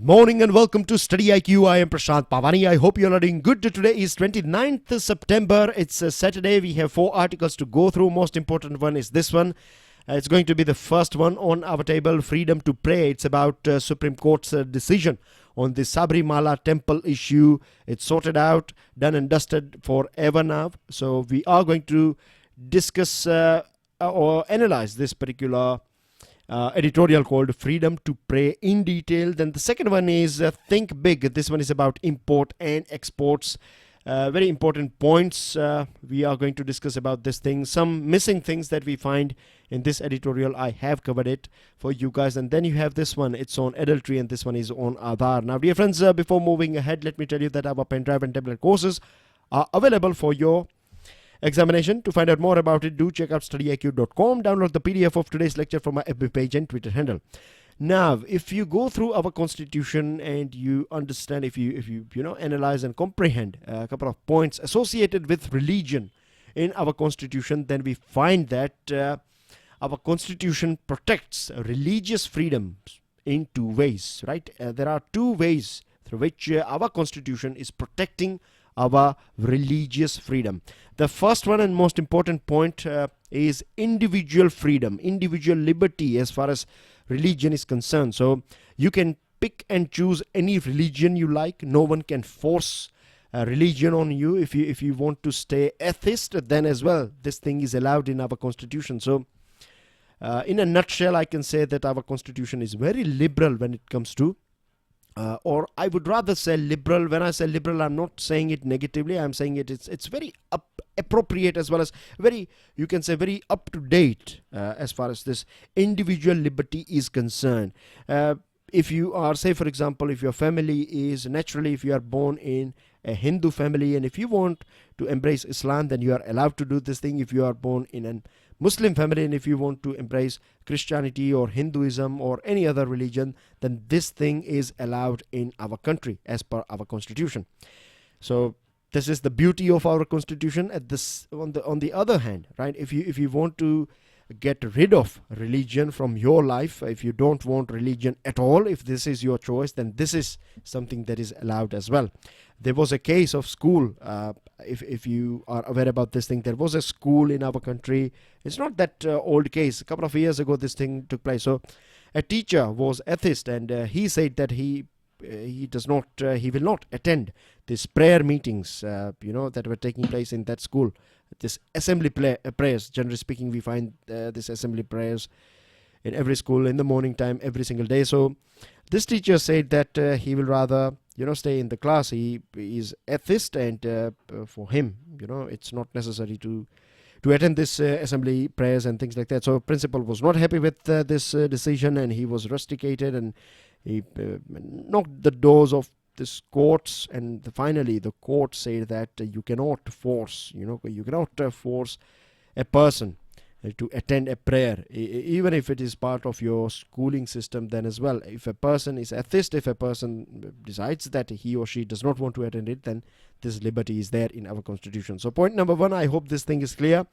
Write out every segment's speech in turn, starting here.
Good morning and welcome to StudyIQ. I am Prashant Pavani. I hope you're doing good. Today is 29th September. It's a Saturday. We have 4 articles to go through. Most important one is this one. It's going to be the first one on our table, Freedom to Pray. It's about Supreme Court's decision on the Sabrimala temple issue. It's sorted out, done and dusted forever now. So we are going to discuss or analyze this particular editorial called Freedom to Pray in detail. Then the second one is Think Big. This one is about import and exports. Very important points we are going to discuss about this thing. Some missing things that we find in this editorial, I have covered it for you guys. And then you have this one, it's on adultery, and this one is on Aadhaar. Now dear friends, before moving ahead, let me tell you that our pen drive and tablet courses are available for your examination. To find out more about it, do check out StudyIQ.com. Download the PDF of today's lecture from my FB page and Twitter handle. Now, if you go through our constitution and you understand, if you analyze and comprehend a couple of points associated with religion in our constitution, then we find that our constitution protects religious freedoms in 2 ways, right? There are 2 ways through which our constitution is protecting our religious freedom. The first one and most important point is individual freedom, individual liberty as far as religion is concerned. So you can pick and choose any religion you like. No one can force religion on you. If you want to stay atheist, then as well this thing is allowed in our constitution. So in a nutshell, I can say that our constitution is very liberal when it comes to or I would rather say liberal. When I say liberal, I'm not saying it negatively. I'm saying it's very appropriate, as well as very, you can say, very up to date as far as this individual liberty is concerned. If you are, say for example, if your family is naturally, if you are born in a Hindu family and if you want to embrace Islam, then you are allowed to do this thing. If you are born in a Muslim family and if you want to embrace Christianity or Hinduism or any other religion, then this thing is allowed in our country as per our constitution. So this is the beauty of our constitution. At this, on the other hand, right, if you want to get rid of religion from your life, if you don't want religion at all, if this is your choice, then this is something that is allowed as well. There was a case of school, if you are aware about this thing, there was a school in our country. It's not that old case. A couple of years ago this thing took place. So a teacher was atheist and he said that he will not attend these prayer meetings that were taking place in that school. This assembly prayers, generally speaking, we find this assembly prayers in every school in the morning time every single day. So this teacher said that he will rather stay in the class. He is atheist, and for him it's not necessary to attend this assembly prayers and things like that. So principal was not happy with this decision, and he was rusticated, and he knocked the doors of this courts, and finally the court said that you cannot force force a person to attend a prayer, even if it is part of your schooling system. Then as well, if a person is atheist, if a person decides that he or she does not want to attend it, then this liberty is there in our constitution. So point number 1, I hope this thing is clear.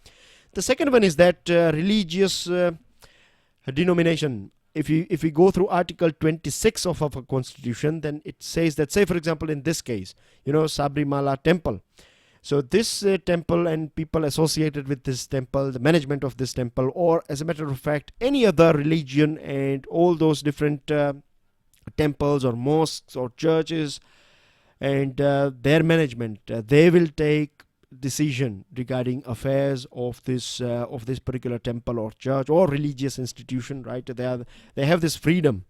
The second one is that religious denomination. If we go through Article 26 of our constitution, then it says that, say for example in this case, Sabrimala temple. So this temple and people associated with this temple, the management of this temple, or as a matter of fact any other religion and all those different temples or mosques or churches and their management, they will take decision regarding affairs of this particular temple or church or religious institution, right? They have this freedom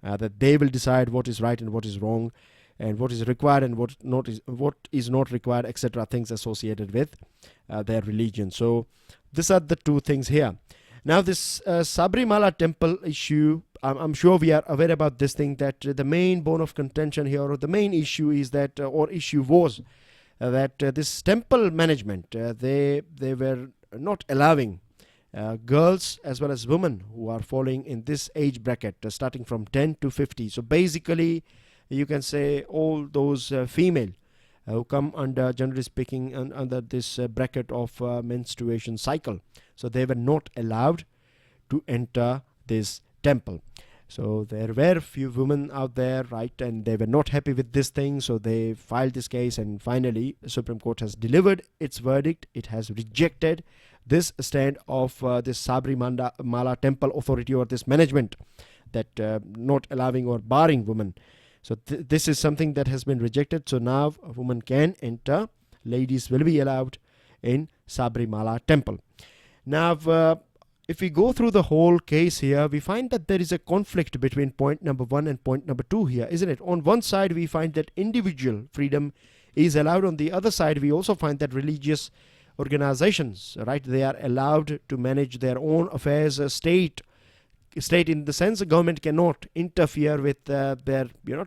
that they will decide what is right and what is wrong, and what is required and what is not required, etc. Things associated with their religion. So these are the 2 things here. Now this Sabrimala temple issue, I'm sure we are aware about this thing, that the main bone of contention here, or the main issue is that, or issue was that this temple management, they were not allowing girls as well as women who are falling in this age bracket, starting from 10 to 50. So basically you can say all those female who come under, generally speaking, under this bracket of menstruation cycle. So they were not allowed to enter this temple. So there were few women out there, right, and they were not happy with this thing, so they filed this case, and finally Supreme Court has delivered its verdict. It has rejected this stand of this Sabrimala Temple Authority, or this management, that not allowing or barring women. So this is something that has been rejected. So now a woman can enter, ladies will be allowed in Sabrimala Temple. Now if we go through the whole case here, we find that there is a conflict between point number 1 and point number 2 here, isn't it? On one side we find that individual freedom is allowed. On the other side we also find that religious organizations, right, they are allowed to manage their own affairs. State in the sense the government cannot interfere with their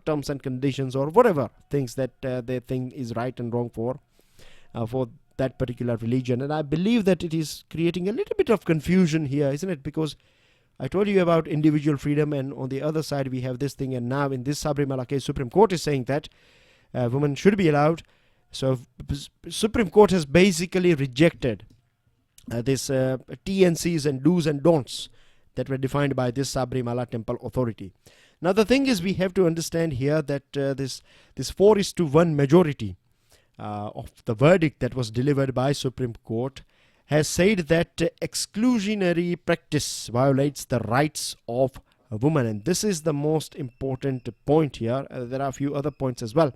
terms and conditions or whatever things that they think is right and wrong for that particular religion. And I believe that it is creating a little bit of confusion here, isn't it? Because I told you about individual freedom, and on the other side we have this thing, and now in this Sabrimala case Supreme Court is saying that women should be allowed. So Supreme Court has basically rejected this TNCs and do's and don'ts that were defined by this Sabrimala Temple Authority. Now the thing is, we have to understand here that this 4:1 majority of the verdict that was delivered by Supreme Court has said that exclusionary practice violates the rights of a woman, and this is the most important point here. There are a few other points as well.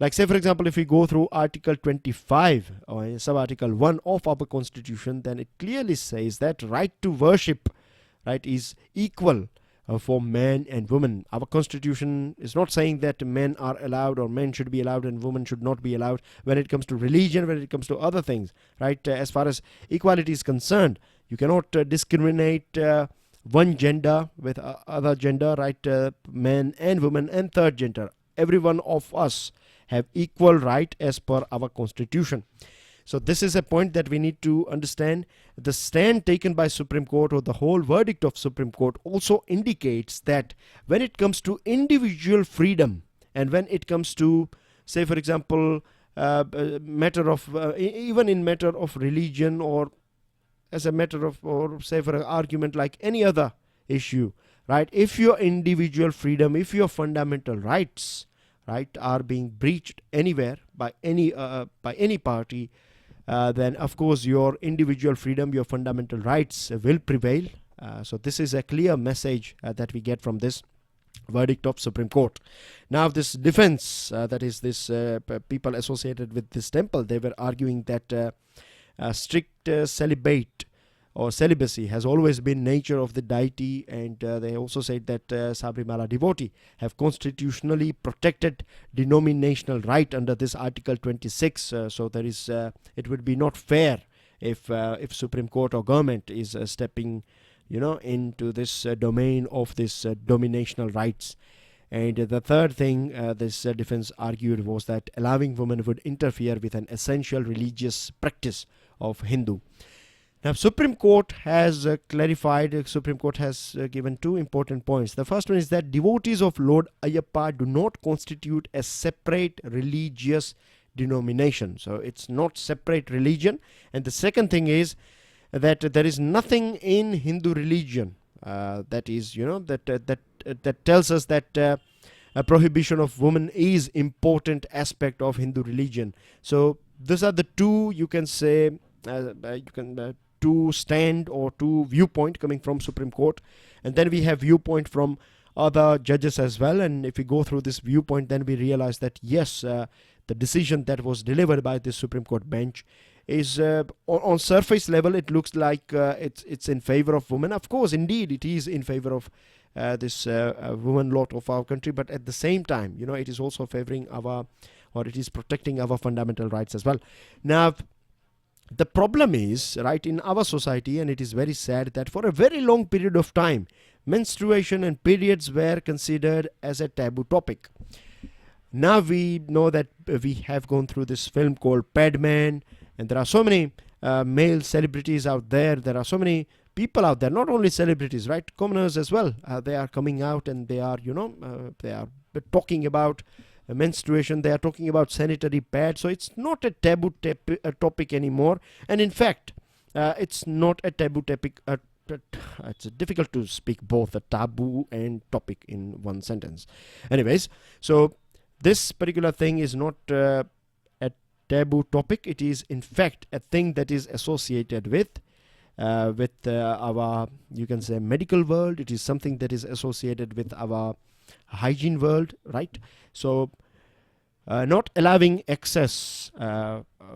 Like, say for example, if we go through Article 25 or sub-article 1 of our Constitution, then it clearly says that right to worship, right, is equal for men and women. Our Constitution is not saying that men are allowed or men should be allowed and women should not be allowed when it comes to religion, when it comes to other things, right? As far as equality is concerned, you cannot discriminate one gender with other gender, right? Men and women and third gender. Every one of us have equal right as per our Constitution. So this is a point that we need to understand. The stand taken by Supreme Court, or the whole verdict of Supreme Court, also indicates that when it comes to individual freedom, and when it comes to, say for example, matter of even in matter of religion, or as a matter of, or say for an argument like any other issue, right, if your individual freedom, if your fundamental rights, right, are being breached anywhere by any party, then of course your individual freedom, your fundamental rights will prevail. So this is a clear message that we get from this verdict of Supreme Court. Now this defense, that is this people associated with this temple, they were arguing that strict celibate or celibacy has always been nature of the deity, and they also said that Sabrimala devotee have constitutionally protected denominational right under this Article 26. So there is it would be not fair if Supreme Court or government is stepping into this domain of this dominational rights. And the third thing this defense argued was that allowing women would interfere with an essential religious practice of Hindu. Now Supreme Court has clarified, Supreme Court has given two important points. The first one is that devotees of Lord Ayyappa do not constitute a separate religious denomination. So it's not separate religion. And the second thing is that there is nothing in Hindu religion that is, that tells us that a prohibition of women is important aspect of Hindu religion. So these are the two, you can say, two stand or two viewpoint coming from Supreme Court, and then we have viewpoint from other judges as well. And if we go through this viewpoint, then we realize that yes, the decision that was delivered by the Supreme Court bench is on surface level it looks like it's in favor of women. Of course, indeed it is in favor of this women lot of our country, but at the same time, it is also favoring our, or it is protecting our fundamental rights as well. Now the problem is, right, in our society, and it is very sad, that for a very long period of time menstruation and periods were considered as a taboo topic. Now we know that we have gone through this film called Padman, and there are so many male celebrities out there. There are so many people out there, not only celebrities, right, commoners as well. They are coming out and they are, they are talking about menstruation, they are talking about sanitary pads. So it's not a taboo topic anymore, and in fact it's not a taboo it's difficult to speak both a taboo and topic in one sentence. Anyways, so this particular thing is not a taboo topic. It is in fact a thing that is associated with our, you can say, medical world. It is something that is associated with our hygiene world, right? So not allowing access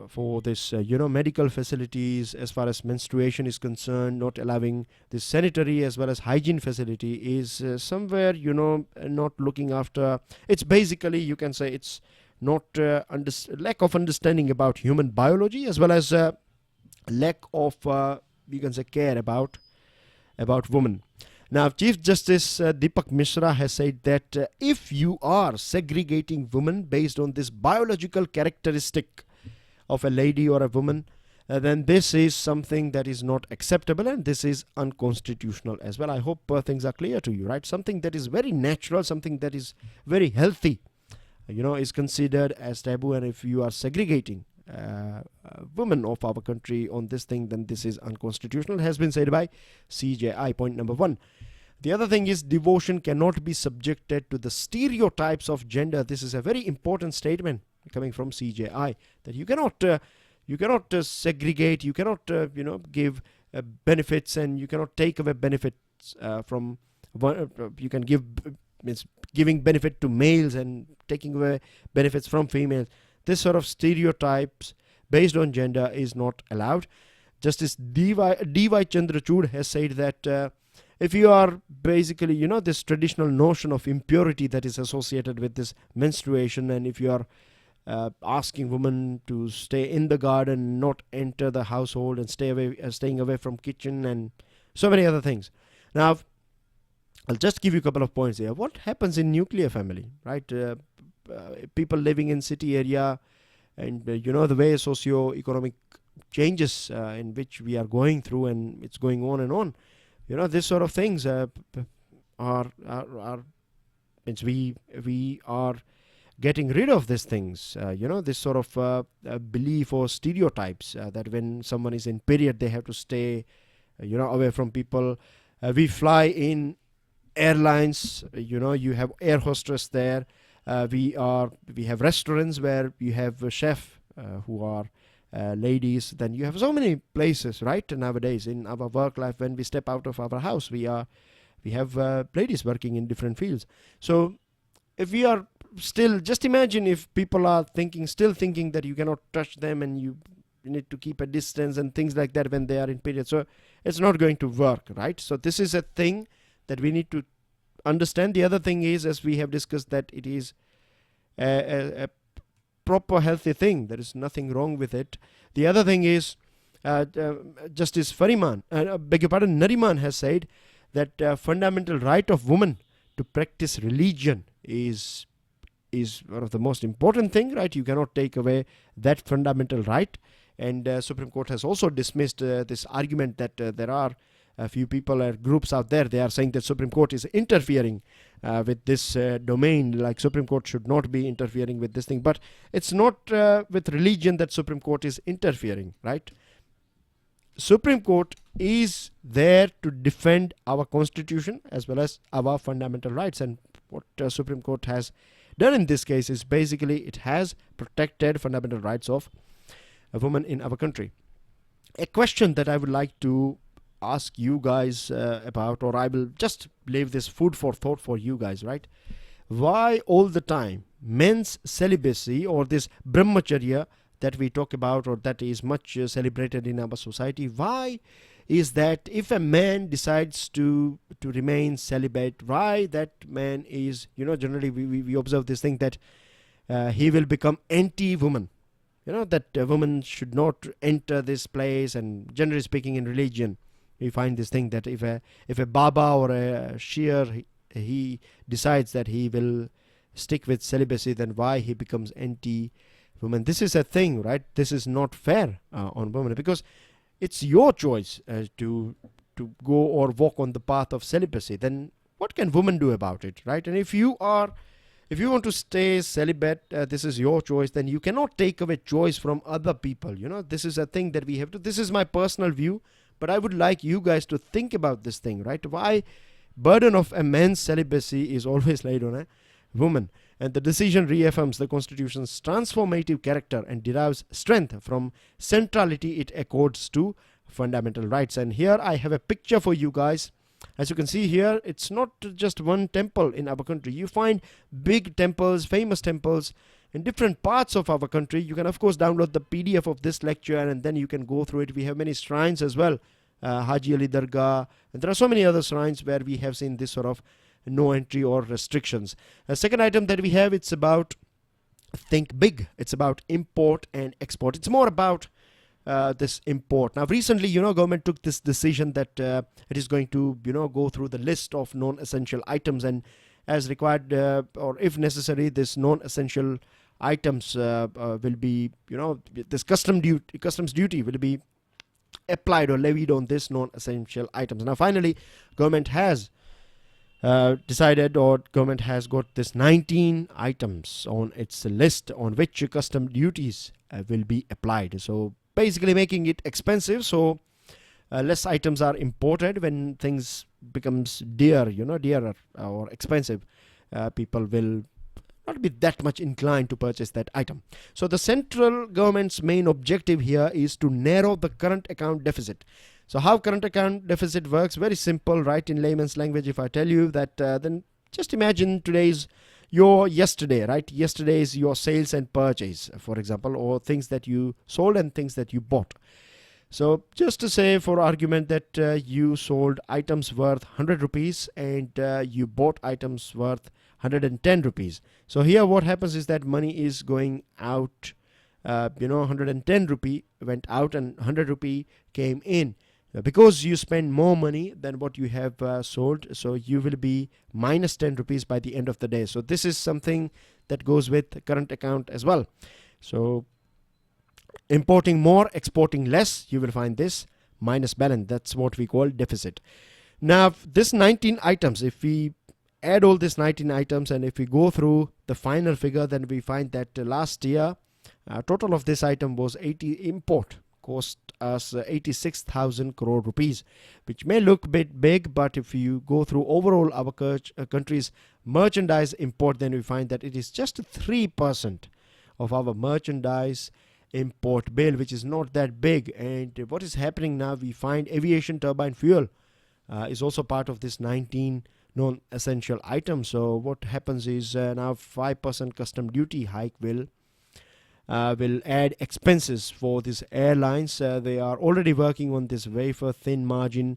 for this medical facilities as far as menstruation is concerned, not allowing this sanitary as well as hygiene facility is somewhere not looking after. It's basically, you can say, it's not lack of understanding about human biology, as well as lack of you can say care about women. Now, Chief Justice Deepak Mishra has said that if you are segregating women based on this biological characteristic of a lady or a woman, then this is something that is not acceptable, and this is unconstitutional as well. I hope things are clear to you, right? Something that is very natural, something that is very healthy, is considered as taboo, and if you are segregating women of our country on this thing, then this is unconstitutional, has been said by CJI. Point number 1. The other thing is devotion cannot be subjected to the stereotypes of gender. This is a very important statement coming from CJI, that you cannot segregate, you cannot give benefits, and you cannot take away benefits from one. You can give, means giving benefit to males and taking away benefits from females. This sort of stereotypes based on gender is not allowed. Justice D.Y. Chandrachud has said that if you are basically, this traditional notion of impurity that is associated with this menstruation, and if you are asking women to stay in the garden, not enter the household, and staying away from kitchen, and so many other things. Now, I'll just give you a couple of points here. What happens in nuclear family, right? People living in city area, and the way socio-economic changes in which we are going through, and it's going on and on. This sort of things means we are getting rid of these things. This sort of belief or stereotypes that when someone is in period, they have to stay away from people. We fly in airlines, you have air hostess there. We have restaurants where you have a chef who are ladies. Then you have so many places, right? Nowadays in our work life, when we step out of our house, we have ladies working in different fields. So if we are still, just imagine if people are still thinking that you cannot touch them, and you need to keep a distance and things like that when they are in period. So it's not going to work, right? So this is a thing that we need to understand. The other thing is, as we have discussed, that it is a proper healthy thing. There is nothing wrong with it. The other thing is, Justice Nariman has said that fundamental right of women to practice religion is one of the most important thing, right? You cannot take away that fundamental right. And Supreme Court has also dismissed this argument that there are a few people or groups out there, they are saying that Supreme Court is interfering with this domain, like Supreme Court should not be interfering with this thing. But it's not with religion that Supreme Court is interfering, right? Supreme Court is there to defend our constitution as well as our fundamental rights. And what Supreme Court has done in this case is basically it has protected fundamental rights of a woman in our country. A question that I would like to ask you guys about, or I will just leave this food for thought for you guys, right? Why all the time men's celibacy, or this brahmacharya that we talk about, or that is much celebrated in our society, why is that if a man decides to remain celibate, why that man is, generally we observe this thing that he will become anti-woman, that a woman should not enter this place. And generally speaking, in religion we find this thing that if a Baba or a Shir, he decides that he will stick with celibacy, then why he becomes anti-woman? This is a thing, right? This is not fair on women, because it's your choice to go or walk on the path of celibacy. Then what can women do about it, right? And if you want to stay celibate, this is your choice. Then you cannot take away choice from other people. This is a thing that we have to. This is my personal view. But I would like you guys to think about this thing, right? Why burden of a man's celibacy is always laid on a woman. And the decision reaffirms the Constitution's transformative character and derives strength from centrality it accords to fundamental rights. And here I have a picture for you guys. As you can see here, it's not just one temple in our country. You find big temples, famous temples in different parts of our country. You can of course download the PDF of this lecture and then you can go through it. We have many shrines as well, Haji Ali Dargah, and there are so many other shrines where we have seen this sort of no entry or restrictions. A second item that we have, it's about think big. It's about import and export. It's more about this import. Now recently, government took this decision that it is going to, go through the list of non-essential items, and as required or if necessary, this non-essential items will be, this customs duty will be applied or levied on this non-essential items. Now finally, government has decided, or government has got this 19 items on its list on which custom duties will be applied. So basically making it expensive, so less items are imported. When things becomes dearer or expensive, people will not be that much inclined to purchase that item. So the central government's main objective here is to narrow the current account deficit. So how current account deficit works? Very simple, right? In layman's language, if I tell you that, then just imagine today's your yesterday, right? Yesterday is your sales and purchase, for example, or things that you sold and things that you bought. So just to say for argument that you sold items worth 100 rupees and you bought items worth 110 rupees. So here what happens is that money is going out, 110 rupee went out and 100 rupee came in. Because you spend more money than what you have sold, so you will be minus 10 rupees by the end of the day. So this is something that goes with current account as well. So importing more, exporting less, you will find this minus balance. That's what we call deficit. Now this 19 items, if we add all these 19 items and if we go through the final figure, then we find that last year total of this item was 80 import cost us 86,000 crore rupees, which may look a bit big, but if you go through overall our country's merchandise import, then we find that it is just 3% of our merchandise import bill, which is not that big. And what is happening now, we find aviation turbine fuel is also part of this 19 non-essential items. So what happens is now 5% custom duty hike will add expenses for these airlines. They are already working on this wafer thin margin.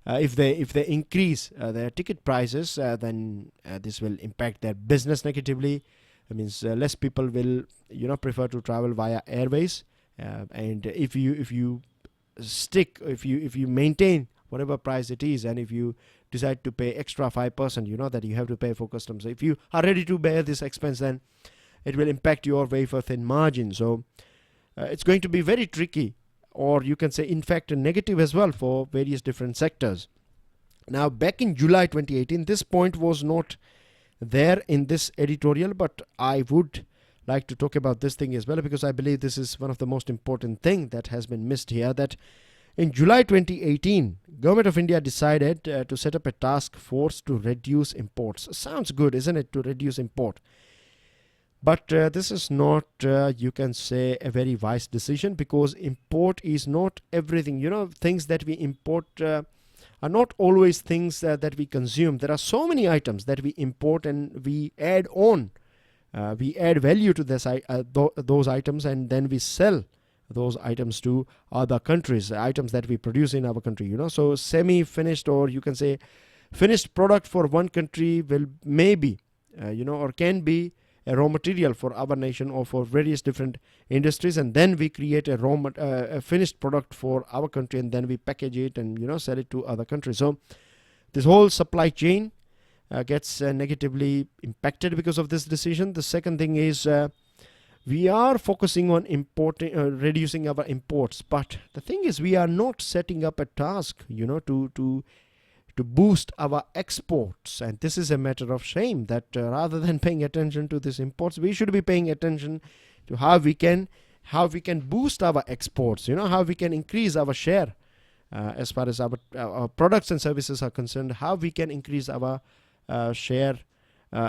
If they increase their ticket prices, then this will impact their business negatively. It means less people will prefer to travel via airways. And if you maintain whatever price it is, and if you decide to pay extra 5%, that you have to pay for customs. If you are ready to bear this expense, then it will impact your wafer thin margin. So it's going to be very tricky, or you can say in fact negative as well for various different sectors. Now back in July 2018, this point was not there in this editorial, but I would like to talk about this thing as well, because I believe this is one of the most important thing that has been missed here, that in July 2018, Government of India decided to set up a task force to reduce imports. Sounds good, isn't it, to reduce import? But this is not, you can say, a very wise decision, because import is not everything. Things that we import are not always things that we consume. There are so many items that we import and we add on. We add value to this, those items, and then we sell those items to other countries, items that we produce in our country. So semi-finished, or you can say finished product for one country will maybe, or can be a raw material for our nation or for various different industries, and then we create a finished product for our country, and then we package it and sell it to other countries. So this whole supply chain gets negatively impacted because of this decision. The second thing is we are focusing on importing, reducing our imports, but the thing is we are not setting up a task to boost our exports. And this is a matter of shame, that rather than paying attention to these imports, we should be paying attention to how we can boost our exports, how we can increase our share as far as our products and services are concerned, how we can increase our share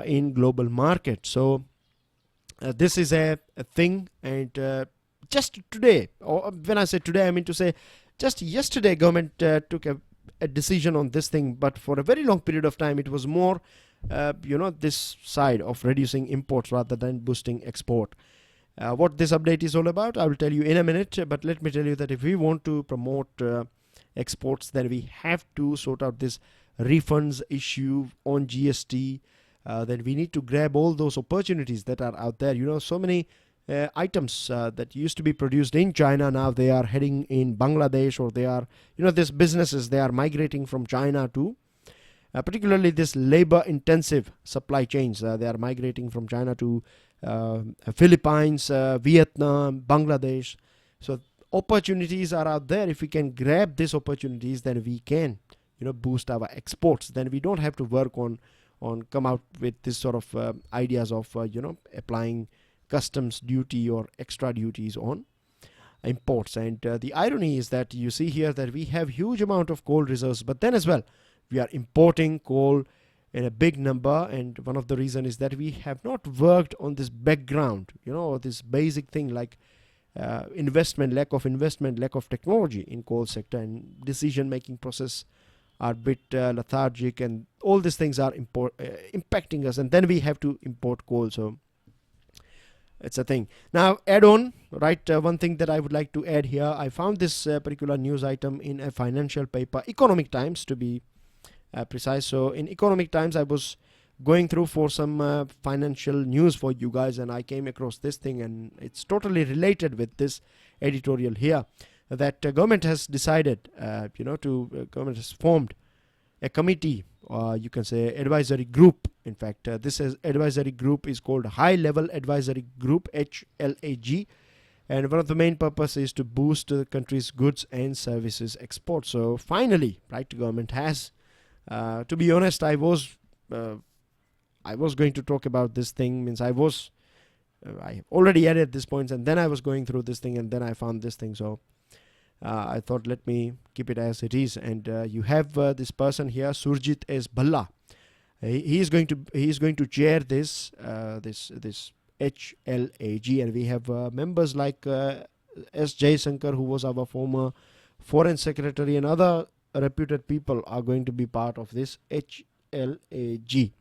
in global market. So this is a thing, and just today, or when I say today, I mean to say just yesterday, government took a decision on this thing, but for a very long period of time it was more this side of reducing imports rather than boosting export. What this update is all about, I will tell you in a minute, but let me tell you that if we want to promote exports, then we have to sort out this refunds issue on GST. Then we need to grab all those opportunities that are out there. So many items that used to be produced in China, now they are heading in Bangladesh, or they are, these businesses, they are migrating from China to particularly this labor intensive supply chains. They are migrating from China to Philippines, Vietnam, Bangladesh. So opportunities are out there. If we can grab these opportunities, then we can boost our exports. Then we don't have to work on come out with this sort of ideas of applying customs duty or extra duties on imports. And the irony is that you see here that we have huge amount of coal reserves, but then as well we are importing coal in a big number. And one of the reasons is that we have not worked on this background, this basic thing like investment, lack of technology in coal sector, and decision making process are a bit lethargic, and all these things are impacting us, and then we have to import coal. So it's a thing. Now add on, right, one thing that I would like to add here, I found this particular news item in a financial paper, Economic Times to be precise. So in Economic Times, I was going through for some financial news for you guys, and I came across this thing, and it's totally related with this editorial here, that government has decided, government has formed a committee, you can say advisory group. In fact, this advisory group is called High Level Advisory Group, HLAG, and one of the main purpose is to boost the country's goods and services export. So finally, right, government has, to be honest, I was going to talk about this thing, means I already added these points, and then I was going through this thing, and then I found this thing. So I thought, let me keep it as it is. And you have this person here, Surjit S. Bhalla. He is going to chair this HLAG, and we have members like S. Jayasankar, who was our former foreign secretary, and other reputed people are going to be part of this HLAG.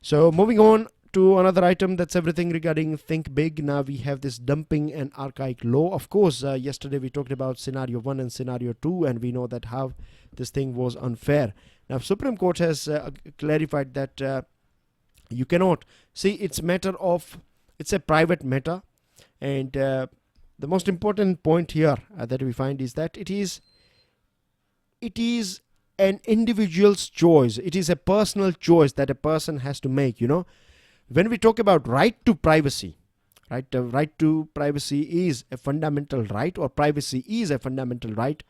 So moving on to another item, that's everything regarding Think Big. Now we have this dumping and archaic law. Of course, yesterday we talked about scenario 1 and scenario 2, and we know that how this thing was unfair. Now Supreme Court has clarified that you cannot see, it's a private matter, and the most important point here that we find is that it is an individual's choice. It is a personal choice that a person has to make. When we talk about right to privacy, right, right to privacy is a fundamental right, or privacy is a fundamental right,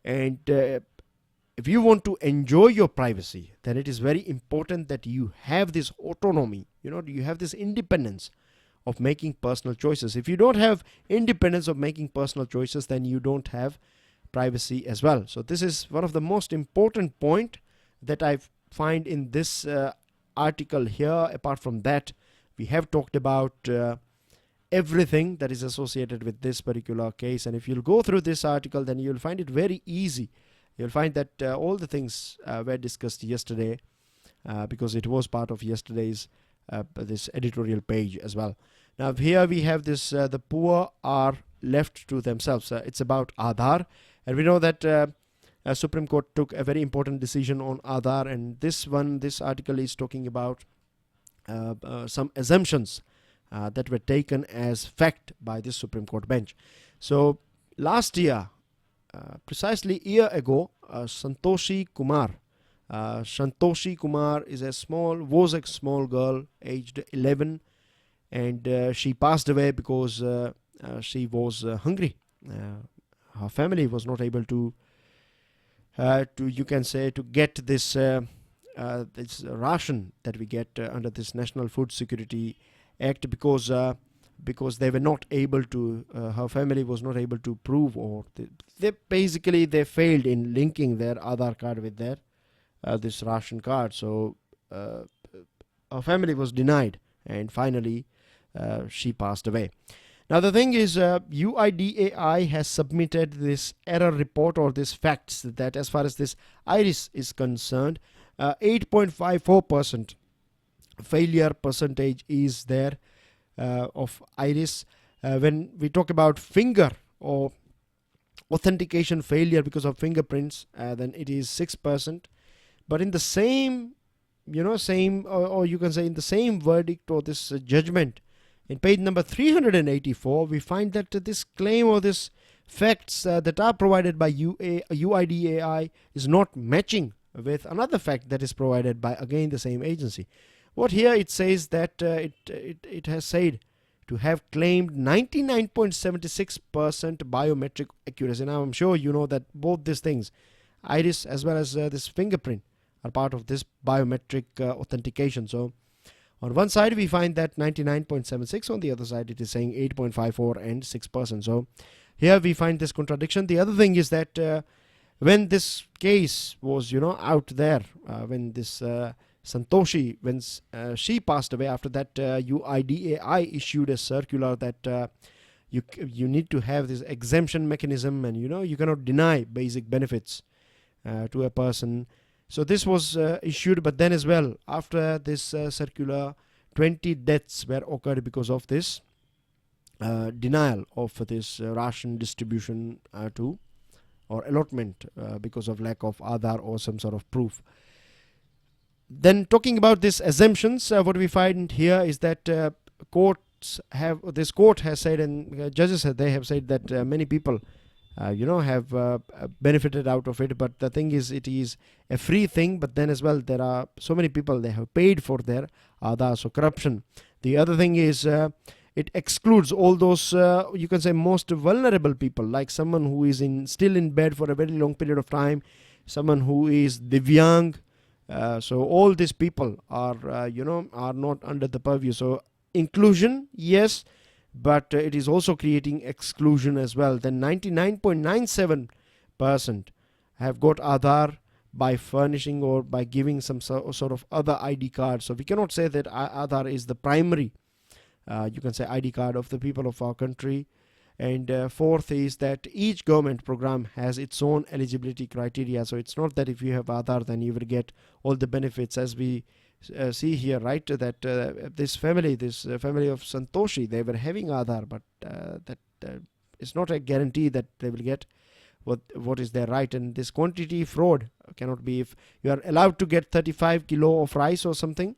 and if you want to enjoy your privacy, then it is very important that you have this autonomy, you have this independence of making personal choices. If you don't have independence of making personal choices, then you don't have privacy as well. So this is one of the most important point that I find in this article here. Apart from that, we have talked about everything that is associated with this particular case, and if you'll go through this article, then you'll find it very easy. You'll find that all the things were discussed yesterday, because it was part of yesterday's this editorial page as well. Now here we have this, the poor are left to themselves. It's about Aadhaar, and we know that Supreme Court took a very important decision on Aadhaar, and this article is talking about some assumptions that were taken as fact by this Supreme Court bench. So last year, precisely a year ago, Santoshi Kumar was a small girl aged 11, and she passed away because she was hungry. Her family was not able to get this this ration that we get under this National Food Security Act, because because they were not able to, her family was not able to prove, or they failed in linking their Aadhaar card with their this ration card. So her family was denied, and finally she passed away. Now the thing is, UIDAI has submitted this error report, or this facts, that as far as this IRIS is concerned, 8.54% failure percentage is there of IRIS. When we talk about finger or authentication failure because of fingerprints, then it is 6%. But in the same, or you can say in the same verdict or this judgment, in page number 384, we find that this claim or this facts that are provided by UIDAI is not matching with another fact that is provided by again the same agency. What here it says that it has said to have claimed 99.76% biometric accuracy. Now I'm sure you know that both these things, iris as well as this fingerprint, are part of this biometric authentication. So on one side we find that 99.76, on the other side it is saying 8.54 and 6%. So here we find this contradiction. The other thing is that when this case was out there, when this Santoshi, when she passed away, after that UIDAI issued a circular that you need to have this exemption mechanism, and you cannot deny basic benefits to a person. So this was issued, but then as well, after this circular, 20 deaths were occurred because of this denial of this ration distribution or allotment because of lack of Aadhaar or some sort of proof. Then talking about these assumptions, what we find here is that this court has said, and judges they have said that many people have benefited out of it, but the thing is, it is a free thing, but then as well there are so many people they have paid for their Aadhaar, so corruption. The other thing is it excludes all those you can say most vulnerable people, like someone who is still in bed for a very long period of time, someone who is divyang. So all these people are are not under the purview. So inclusion, yes, but it is also creating exclusion as well. Then 99.97% have got Aadhaar by furnishing or by giving some sort of other ID card. So we cannot say that Aadhaar is the primary you can say ID card of the people of our country. And fourth is that each government program has its own eligibility criteria. So it's not that if you have Aadhaar then you will get all the benefits, as we see here, right? That this family of Santoshi, they were having Aadhaar, but that it's not a guarantee that they will get what is their right. And this quantity fraud cannot be. If you are allowed to get 35 kilo of rice or something,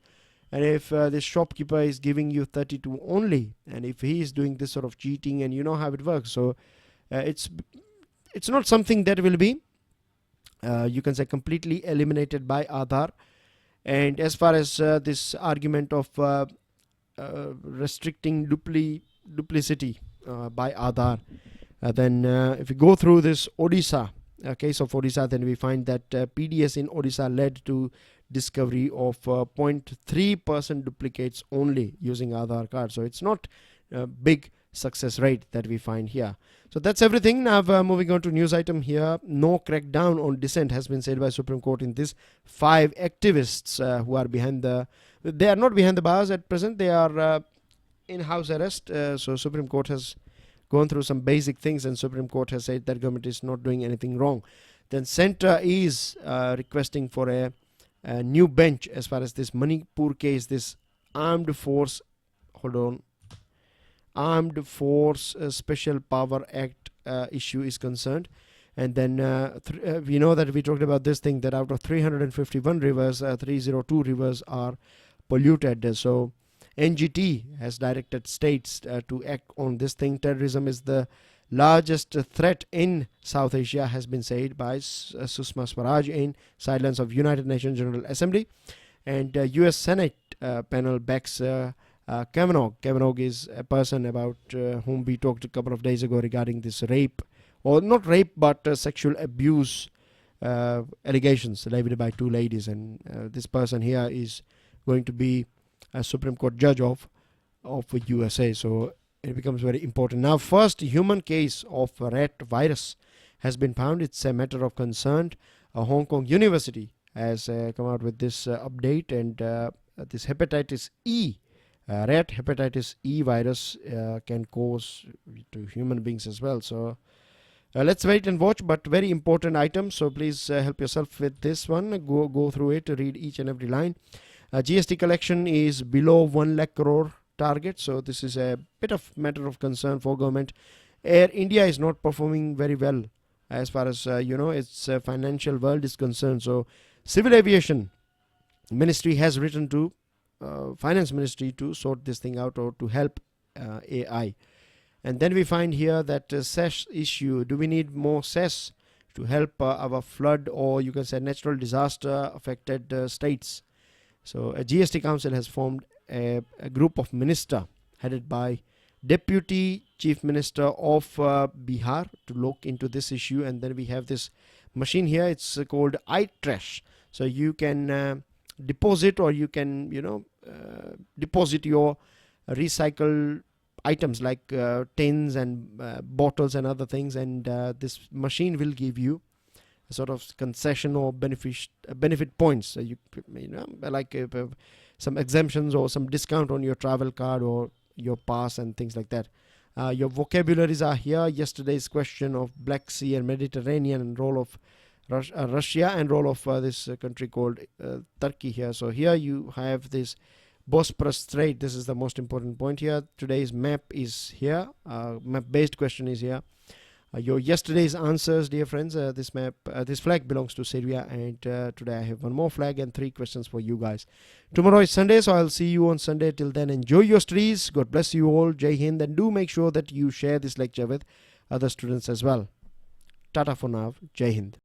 and if this shopkeeper is giving you 32 only, and if he is doing this sort of cheating, and you know how it works, so it's not something that will be you can say completely eliminated by Aadhaar. And as far as this argument of restricting duplicity by Aadhaar, then if we go through this Odisha case of Odisha, then we find that PDS in Odisha led to discovery of 0.3% duplicates only using Aadhaar card. So it's not a big success rate that we find here. So that's everything. Now moving on to news item here. No crackdown on dissent has been said by Supreme Court in this 5 activists who are they are not behind the bars at present. They are in house arrest. So Supreme Court has gone through some basic things, and Supreme Court has said that government is not doing anything wrong. Then Centre is requesting for a new bench as far as this Manipur case, this Armed Force Special Power Act issue is concerned. And then we know that we talked about this thing, that out of 351 rivers, 302 rivers are polluted. So NGT has directed states to act on this thing. Terrorism is the largest threat in South Asia, has been said by Sushma Swaraj in silence of United Nations General Assembly. And US Senate panel backs Kavanaugh. Kavanaugh is a person about whom we talked a couple of days ago regarding this rape, or not rape, but sexual abuse allegations levied by 2 ladies. And this person here is going to be a Supreme Court judge of USA. So it becomes very important. Now, first human case of rat virus has been found. It's a matter of concern. Hong Kong University has come out with this update, and this hepatitis E, rat hepatitis E virus can cause to human beings as well. So let's wait and watch, but very important item. So please help yourself with this one. Go through it, read each and every line. GST collection is below 1 lakh crore target, so this is a bit of matter of concern for government. Air India is not performing very well as far as its financial world is concerned. So Civil Aviation Ministry has written to Finance Ministry to sort this thing out, or to help AI. And then we find here that cess issue. Do we need more cess to help our flood, or you can say natural disaster affected states? So a GST council has formed a group of minister headed by Deputy Chief Minister of Bihar to look into this issue. And then we have this machine here. It's called iTrash. So you can deposit, or you can deposit your recycled items like tins and bottles and other things, and this machine will give you a sort of concession or benefit points. So you like some exemptions or some discount on your travel card or your pass and things like that. Your vocabularies are here. Yesterday's question of Black Sea and Mediterranean, and role of Russia, and role of this country called Turkey here. So here you have this Bosporus Strait. This is the most important point here. Today's map is here. Map based question is here. Your yesterday's answers, dear friends. This flag belongs to Syria, and today I have one more flag and 3 questions for you guys. Tomorrow is Sunday, so I'll see you on Sunday. Till then, enjoy your studies. God bless you all. Jai Hind, and do make sure that you share this lecture with other students as well. Tata for now. Jai Hind.